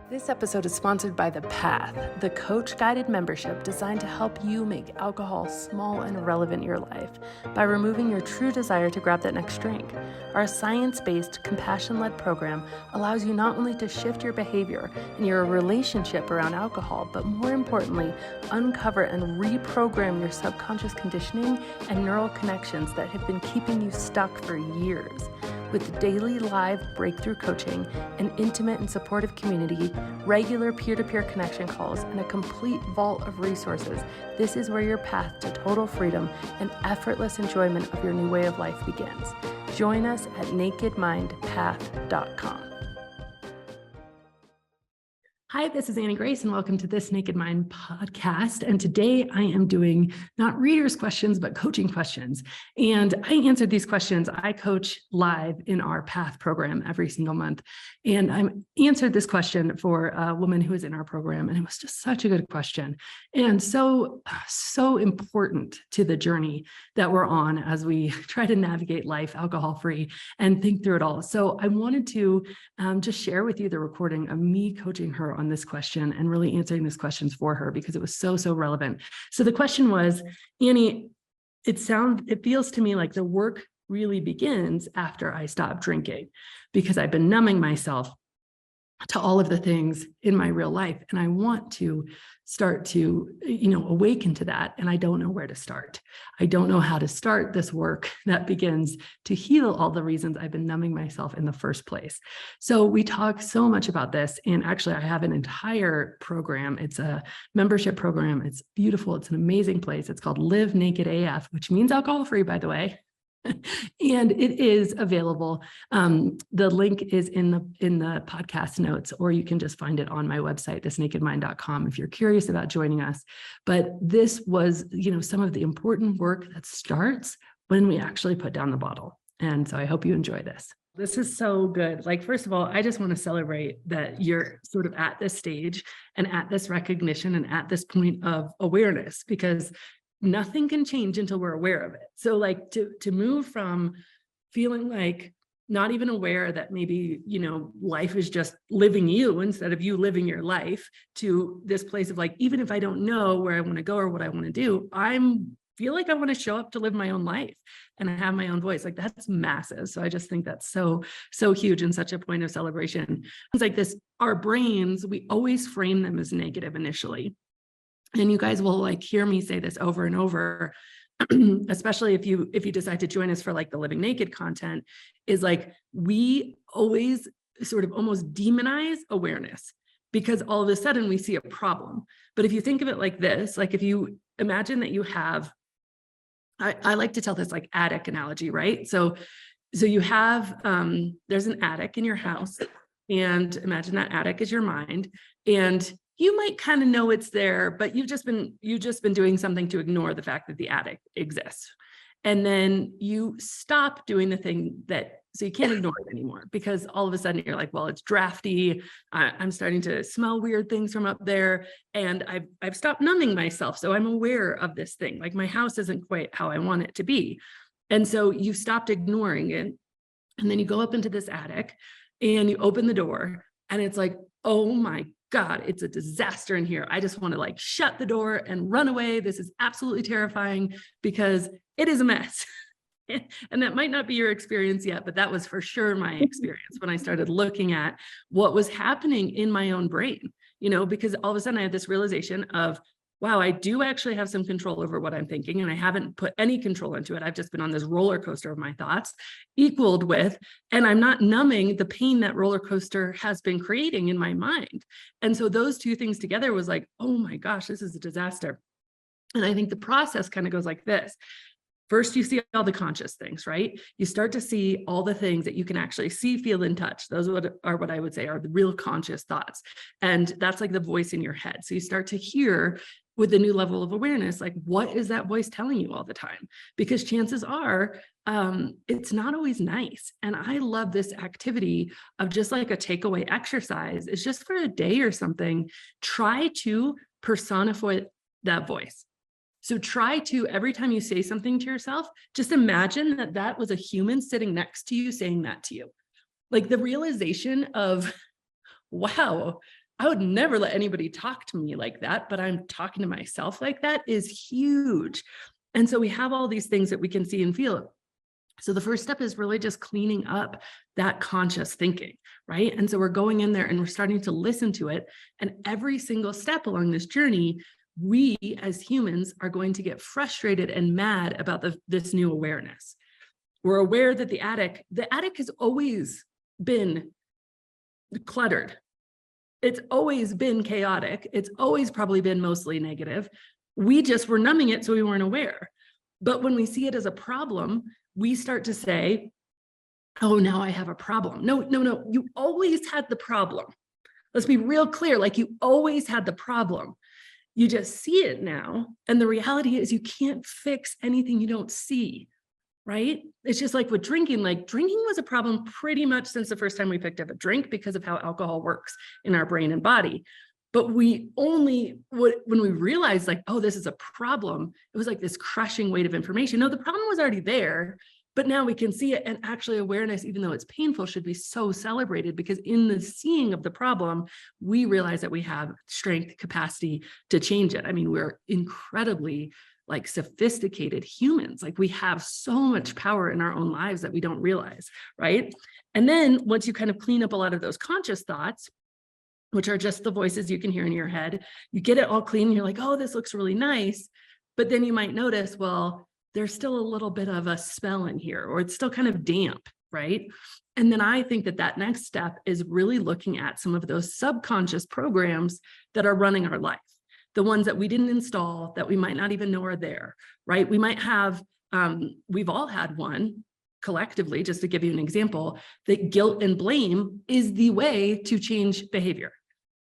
This episode is sponsored by The Path, the coach-guided membership designed to help you make alcohol small and irrelevant in your life by removing your true desire to grab that next drink. Our science-based, compassion-led program allows you not only to shift your behavior and your relationship around alcohol, but more importantly, uncover and reprogram your subconscious conditioning and neural connections that have been keeping you stuck for years. With daily live breakthrough coaching, an intimate and supportive community, regular peer-to-peer connection calls, and a complete vault of resources, this is where your path to total freedom and effortless enjoyment of your new way of life begins. Join us at nakedmindpath.com. Hi, this is Annie Grace, and welcome to this Naked Mind podcast. And today I am doing not readers' questions, but coaching questions. And I answered these questions. I coach live in our Path program every single month. And I answered this question for a woman who is in our program. And it was just such a good question. And so important to the journey that we're on as we try to navigate life alcohol-free and think through it all. So I wanted to just share with you the recording of me coaching her on this question and really answering these questions for her because it was so relevant. So the question was, Annie, it feels to me like the work really begins after I stop drinking because I've been numbing myself to all of the things in my real life. And I want to start to, awaken to that. And I don't know where to start. I don't know how to start this work that begins to heal all the reasons I've been numbing myself in the first place. So we talk so much about this. And actually, I have an entire program. It's a membership program. It's beautiful. It's an amazing place. It's called Live Naked AF, which means alcohol-free, by the way. And it is available. The link is in the podcast notes, or you can just find it on my website, thisnakedmind.com, if you're curious about joining us. But this was, some of the important work that starts when we actually put down the bottle. And so I hope you enjoy this. This is so good. Like, first of all, I just want to celebrate that you're sort of at this stage and at this recognition and at this point of awareness, because nothing can change until we're aware of it. So like to move from feeling like not even aware that maybe, life is just living you instead of you living your life, to this place of like, even if I don't know where I want to go or what I want to do, feel like I want to show up to live my own life and I have my own voice. Like, that's massive. So I just think that's so huge and such a point of celebration. It's like this, our brains, we always frame them as negative initially. And you guys will hear me say this over and over, especially if you decide to join us for the Living Naked content, is we always sort of almost demonize awareness because all of a sudden we see a problem. But if you think of it like this, if you imagine that you have, I like to tell this attic analogy, right? So you have, there's an attic in your house, and imagine that attic is your mind, and you might kind of know it's there, but you've just been doing something to ignore the fact that the attic exists. And then you stop doing the thing so you can't ignore it anymore, because all of a sudden you're like, well, it's drafty. I'm starting to smell weird things from up there. And I've stopped numbing myself. So I'm aware of this thing. My house isn't quite how I want it to be. And so you stopped ignoring it. And then you go up into this attic and you open the door and it's like, oh my God, it's a disaster in here. I just want to shut the door and run away. This is absolutely terrifying because it is a mess. And that might not be your experience yet, but that was for sure my experience when I started looking at what was happening in my own brain, because all of a sudden I had this realization of, wow, I do actually have some control over what I'm thinking, and I haven't put any control into it. I've just been on this roller coaster of my thoughts, equaled with, and I'm not numbing the pain that roller coaster has been creating in my mind. And so those two things together was like, oh my gosh, this is a disaster. And I think the process kind of goes like this. First, you see all the conscious things, right? You start to see all the things that you can actually see, feel, and touch. Those are what I would say are the real conscious thoughts. And that's the voice in your head. So you start to hear with a new level of awareness, what is that voice telling you all the time? Because chances are, it's not always nice. And I love this activity of just a takeaway exercise. It's just for a day or something, try to personify that voice. So try to, every time you say something to yourself, just imagine that was a human sitting next to you saying that to you. The realization of, wow, I would never let anybody talk to me like that, but I'm talking to myself like that is huge. And so we have all these things that we can see and feel. So the first step is really just cleaning up that conscious thinking, right? And so we're going in there and we're starting to listen to it. And every single step along this journey, we as humans are going to get frustrated and mad about this new awareness. We're aware that the attic has always been cluttered. It's always been chaotic. It's always probably been mostly negative. We just were numbing it so we weren't aware. But when we see it as a problem, we start to say, oh, now I have a problem. No, you always had the problem. Let's be real clear, like you always had the problem. You just see it now. And the reality is you can't fix anything you don't see, right? It's just like with drinking, like drinking was a problem pretty much since the first time we picked up a drink because of how alcohol works in our brain and body. But we only, when we realized like, oh, this is a problem, it was like this crushing weight of information. No, the problem was already there, but now we can see it. And actually awareness, even though it's painful, should be so celebrated because in the seeing of the problem, we realize that we have strength, capacity to change it. I mean, we're incredibly like sophisticated humans. Like we have so much power in our own lives that we don't realize, right? And then once you kind of clean up a lot of those conscious thoughts, which are just the voices you can hear in your head, you get it all clean, and you're like, oh, this looks really nice. But then you might notice, well, there's still a little bit of a smell in here, or it's still kind of damp, right? And then I think that next step is really looking at some of those subconscious programs that are running our life, the ones that we didn't install, that we might not even know are there, right? We might have, we've all had one collectively, just to give you an example, that guilt and blame is the way to change behavior.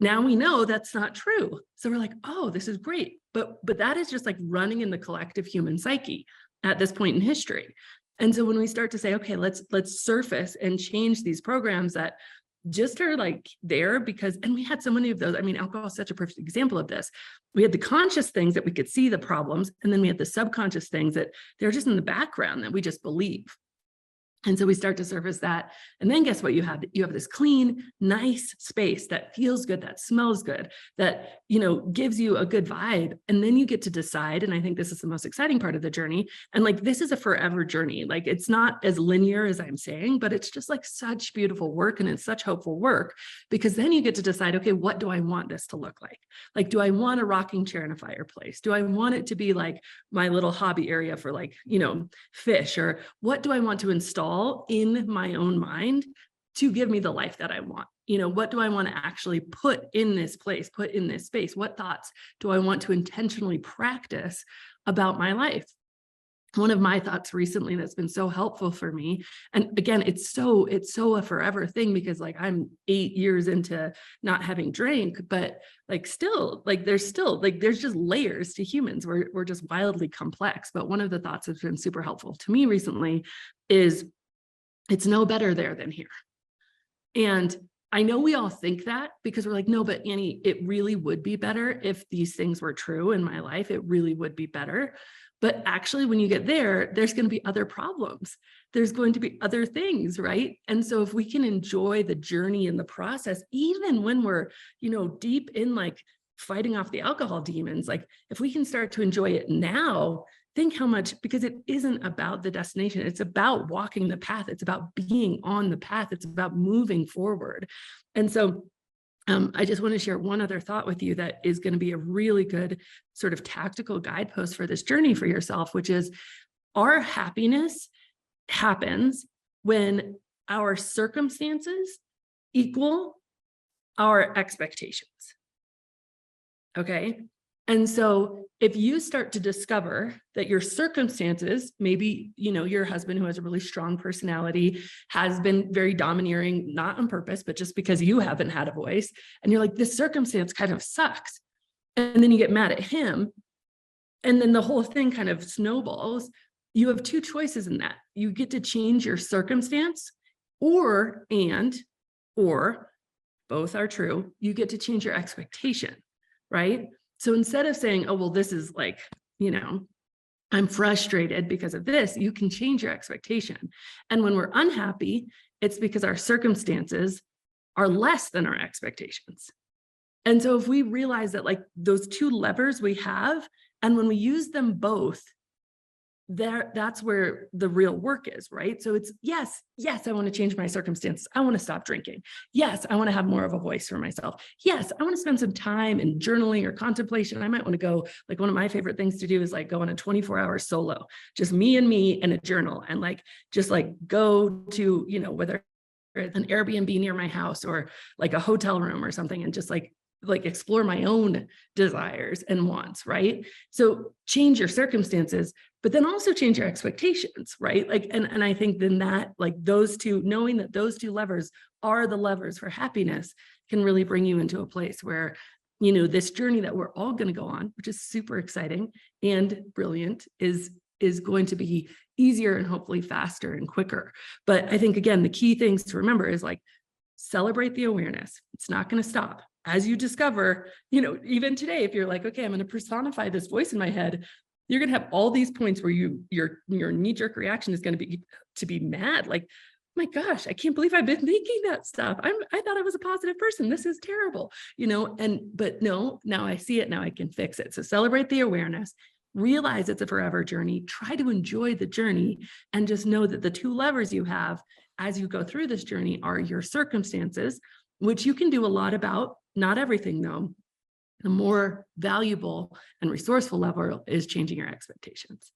Now we know that's not true. So we're like, oh, this is great. But that is just like running in the collective human psyche at this point in history. And so when we start to say, okay, let's surface and change these programs that just are like there because, and we had so many of those. I mean, alcohol is such a perfect example of this. We had the conscious things that we could see the problems, and then we had the subconscious things that they're just in the background that we just believe. And so we start to surface that. And then guess what you have? You have this clean, nice space that feels good, that smells good, that, gives you a good vibe. And then you get to decide. And I think this is the most exciting part of the journey. And like, this is a forever journey. Like, it's not as linear as I'm saying, but it's just like such beautiful work. And it's such hopeful work because then you get to decide, okay, what do I want this to look like? Like, do I want a rocking chair and a fireplace? Do I want it to be like my little hobby area for like, fish? Or what do I want to install in my own mind to give me the life that I want? What do I want to actually put in this place, put in this space? What thoughts do I want to intentionally practice about my life? One of my thoughts recently that's been so helpful for me, and again, it's so a forever thing because like I'm 8 years into not having drank, but like still, like there's just layers to humans. We're just wildly complex. But one of the thoughts that's been super helpful to me recently is it's no better there than here. And I know we all think that because we're like, no, but Annie, it really would be better if these things were true in my life. It really would be better. But actually, when you get there, there's going to be other problems. There's going to be other things, right? And so if we can enjoy the journey and the process, even when we're, deep in like fighting off the alcohol demons, like if we can start to enjoy it now, think how much, because it isn't about the destination. It's about walking the path. It's about being on the path. It's about moving forward. And so I just want to share one other thought with you that is going to be a really good sort of tactical guidepost for this journey for yourself, which is our happiness happens when our circumstances equal our expectations. Okay. And so if you start to discover that your circumstances, maybe, your husband who has a really strong personality has been very domineering, not on purpose, but just because you haven't had a voice, and you're like, this circumstance kind of sucks. And then you get mad at him. And then the whole thing kind of snowballs. You have two choices in that. You get to change your circumstance or both are true. You get to change your expectation, right? So instead of saying, oh, well, this is like, I'm frustrated because of this, you can change your expectation. And when we're unhappy, it's because our circumstances are less than our expectations. And so if we realize that like those two levers we have, and when we use them both, that's where the real work is, right? So it's yes, I want to change my circumstances. I want to stop drinking. Yes, I want to have more of a voice for myself. Yes, I want to spend some time in journaling or contemplation. I might want to go, like one of my favorite things to do is like go on a 24-hour solo, just me and a journal, and like just like go to, whether it's an Airbnb near my house or like a hotel room or something, and just like explore my own desires and wants, right? So change your circumstances, but then also change your expectations, right? Like, and I think then that like those two, knowing that those two levers are the levers for happiness, can really bring you into a place where, this journey that we're all going to go on, which is super exciting and brilliant, is going to be easier and hopefully faster and quicker. But I think, again, the key things to remember is like, celebrate the awareness. It's not going to stop. As you discover, even today, if you're like, okay, I'm going to personify this voice in my head, you're going to have all these points where your knee-jerk reaction is going to be mad. Like, my gosh, I can't believe I've been thinking that stuff. I thought I was a positive person. This is terrible, but no, now I see it. Now I can fix it. So celebrate the awareness, realize it's a forever journey, try to enjoy the journey, and just know that the two levers you have as you go through this journey are your circumstances, which you can do a lot about. Not everything, though. The more valuable and resourceful level is changing your expectations.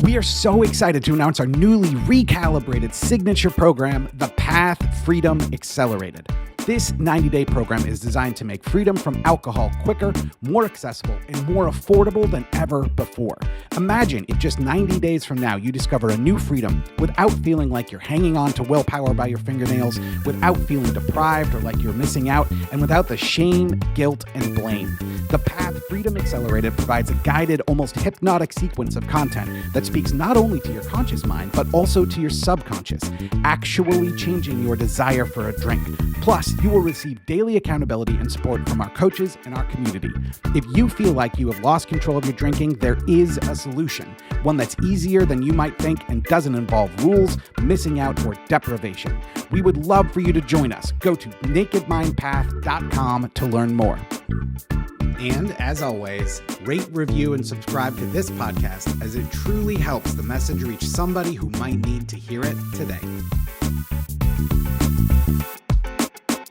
We are so excited to announce our newly recalibrated signature program, the Path Freedom Accelerated. This 90-day program is designed to make freedom from alcohol quicker, more accessible, and more affordable than ever before. Imagine if just 90 days from now you discover a new freedom without feeling like you're hanging on to willpower by your fingernails, without feeling deprived or like you're missing out, and without the shame, guilt, and blame. The Path Freedom Accelerated provides a guided, almost hypnotic sequence of content that speaks not only to your conscious mind, but also to your subconscious, actually changing your desire for a drink. Plus, you will receive daily accountability and support from our coaches and our community. If you feel like you have lost control of your drinking, there is a solution, one that's easier than you might think and doesn't involve rules, missing out, or deprivation. We would love for you to join us. Go to nakedmindpath.com to learn more. And as always, rate, review, and subscribe to this podcast, as it truly helps the message reach somebody who might need to hear it today.